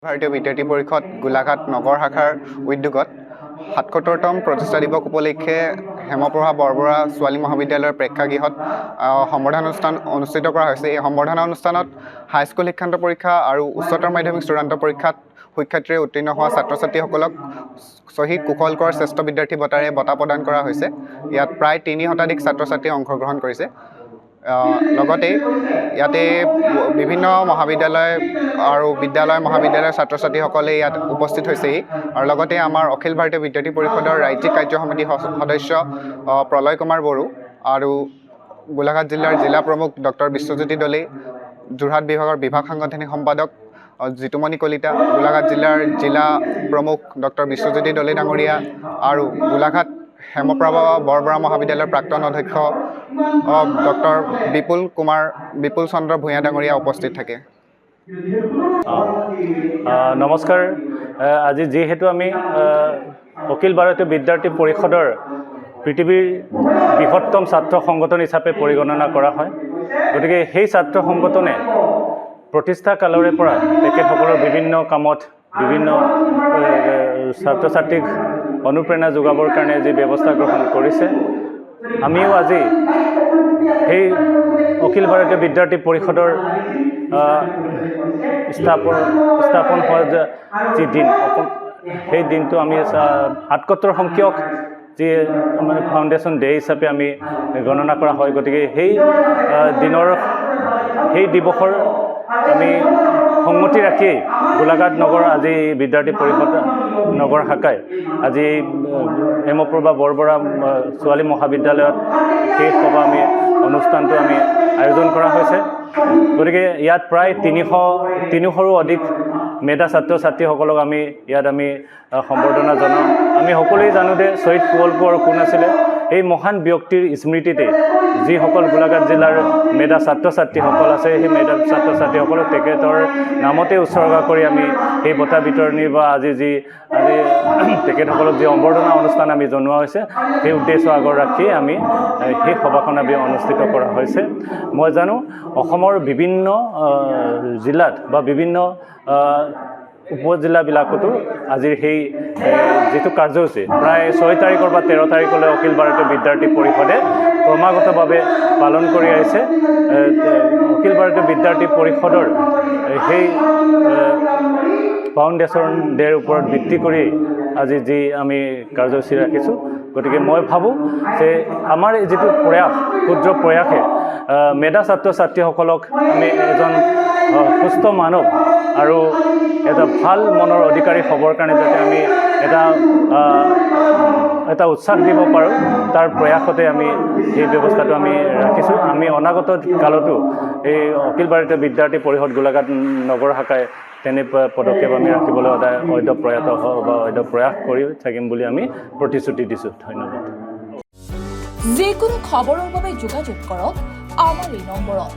ভাৰতীয় বিদ্যাৰ্থী পৰিষদ গোলাঘাট নগৰ শাখাৰ উদ্যোগত ৭৭তম প্ৰতিষ্ঠা দিৱস উপলক্ষে হেমপ্ৰভা বৰবৰা ছোৱালী মহাবিদ্যালয়ৰ প্ৰেক্ষাগৃহত সম্বৰ্ধনা অনুষ্ঠান অনুষ্ঠিত কৰা হৈছে। এই সম্বৰ্ধনা অনুষ্ঠানত হাইস্কুল শিক্ষান্ত পৰীক্ষা আৰু উচ্চতৰ মাধ্যমিক চূড়ান্ত পৰীক্ষাত সুখ্যাতিৰে উত্তীৰ্ণ হোৱা ছাত্ৰ ছাত্ৰীসকলক শ্বহীদ কুশল কোঁৱৰ শ্ৰেষ্ঠ বিদ্যাৰ্থী বঁটাৰে বঁটা প্ৰদান কৰা হৈছে। ইয়াত প্ৰায় ৩ শতাধিক ছাত্ৰ ছাত্ৰীয়ে অংশগ্ৰহণ কৰিছে। লগতে ইয়াতে বিভিন্ন মহাবিদ্যালয় আৰু মহাবিদ্যালয়ৰ ছাত্ৰ ছাত্ৰীসকলে ইয়াত উপস্থিত হৈছেহি আৰু লগতে আমাৰ অখিল ভাৰতীয় বিদ্যাৰ্থী পৰিষদৰ ৰাজ্যিক কাৰ্য সমিতি সদস্য প্ৰলয় কুমাৰ বড়ো আৰু গোলাঘাট জিলাৰ জিলা প্ৰমুখ ডক্টৰ বিশ্বজ্যোতি দলে, যোৰহাট বিভাগৰ বিভাগ সাংগঠনিক সম্পাদক জিতুমণি কলিতা, গোলাঘাট জিলাৰ জিলা প্ৰমুখ ডক্টৰ বিশ্বজ্যোতি দলে ডাঙৰীয়া আৰু গোলাঘাট হেমপ্ৰভা বৰবৰা মহাবিদ্যালয়ৰ প্ৰাক্তন অধ্যক্ষ ডক্টৰ বিপুল চন্দ্ৰ ভূঞা ডাঙৰীয়া উপস্থিত থাকে। নমস্কাৰ। আজি যিহেতু আমি অখিল ভাৰতীয় বিদ্যাৰ্থী পৰিষদৰ পৃথিৱীৰ বৃহত্তম ছাত্ৰ সংগঠন হিচাপে পৰিগণনা কৰা হয়, গতিকে সেই ছাত্ৰ সংগঠনে প্ৰতিষ্ঠা কালৰে পৰা তেখেতসকলৰ বিভিন্ন কামত বিভিন্ন ছাত্ৰ ছাত্ৰীক অনুপ্ৰেৰণা যোগাবৰ কাৰণে যি ব্যৱস্থা গ্ৰহণ কৰিছে, আমিও আজি সেই অখিল ভাৰতীয় বিদ্যাৰ্থী পৰিষদৰ স্থাপন হোৱা যি দিন, সেই দিনটো আমি ৭৭ সংখ্যক যি মানে ফাউণ্ডেশ্যন ডে হিচাপে আমি গণনা কৰা হয়। গতিকে সেই দিৱসৰ আমি সংগতি ৰাখি গোলাঘাট নগৰ আজি বিদ্যাৰ্থী পৰিষদ নগৰ শাখাই আজি হেমপ্ৰভা বৰবৰা ছোৱালী মহাবিদ্যালয়ত সেই সভা অনুষ্ঠানটো আমি আয়োজন কৰা হৈছে। গতিকে ইয়াত প্ৰায় ৩০০ৰো অধিক মেধা ছাত্ৰ ছাত্ৰীসকলক আমি সম্বৰ্ধনা জনাওঁ। আমি সকলোৱে জানো যে শ্বহীদ কুশল কোঁৱৰ কোন আছিলে। এই মহান ব্যক্তিৰ স্মৃতিতে যিসকল গোলাঘাট জিলাৰ মেধা ছাত্ৰ ছাত্ৰীসকল আছে, সেই মেধা ছাত্ৰ ছাত্ৰীসকলক তেখেতৰ নামতে উৎসৰ্গা কৰি আমি সেই বঁটা বিতৰণি বা আজি তেখেতসকলক যি সম্বৰ্ধনা অনুষ্ঠান আমি জনোৱা হৈছে, সেই উদ্দেশ্য আগত ৰাখি আমি সেই সভাখন অনুষ্ঠিত কৰা হৈছে। মই জানো অসমৰ বিভিন্ন জিলাত বা বিভিন্ন উপজিলাবিলাকতো আজিৰ সেই যিটো কাৰ্যসূচী প্ৰায় ৬ তাৰিখৰ পৰা ১৩ তাৰিখলৈ অখিল ভাৰতীয় বিদ্যাৰ্থী পৰিষদে ক্ৰমাগতভাৱে পালন কৰি আহিছে। অখিল ভাৰতীয় বিদ্যাৰ্থী পৰিষদৰ সেই ফাউণ্ডেশ্যন ডেৰ ওপৰত ভিত্তি কৰি আজি যি আমি কাৰ্যসূচী ৰাখিছোঁ। গতিকে মই ভাবোঁ যে আমাৰ যিটো প্ৰয়াস, ক্ষুদ্ৰ প্ৰয়াসে মেধা ছাত্ৰ ছাত্ৰীসকলক আমি এজন সুস্থ মানৱ আৰু এটা ভাল মনৰ অধিকাৰী হ'বৰ কাৰণে যাতে আমি এটা উৎসাহ দিব পাৰোঁ, তাৰ প্ৰয়াসতে আমি সেই ব্যৱস্থাটো আমি ৰাখিছোঁ। আমি অনাগত কালতো এই অখিল ভাৰতীয় বিদ্যাৰ্থী পৰিষদ গোলাঘাট নগৰ শাখাই তেনে পদক্ষেপ আমি ৰাখিবলৈ সদায় অধ্য প্ৰয়াস কৰি থাকিম বুলি আমি প্ৰতিশ্ৰুতি দিছোঁ। ধন্যবাদ। যিকোনো খবৰৰ বাবে যোগাযোগ কৰক আমাৰ এই নম্বৰত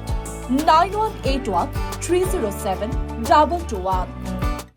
9181 307 2221।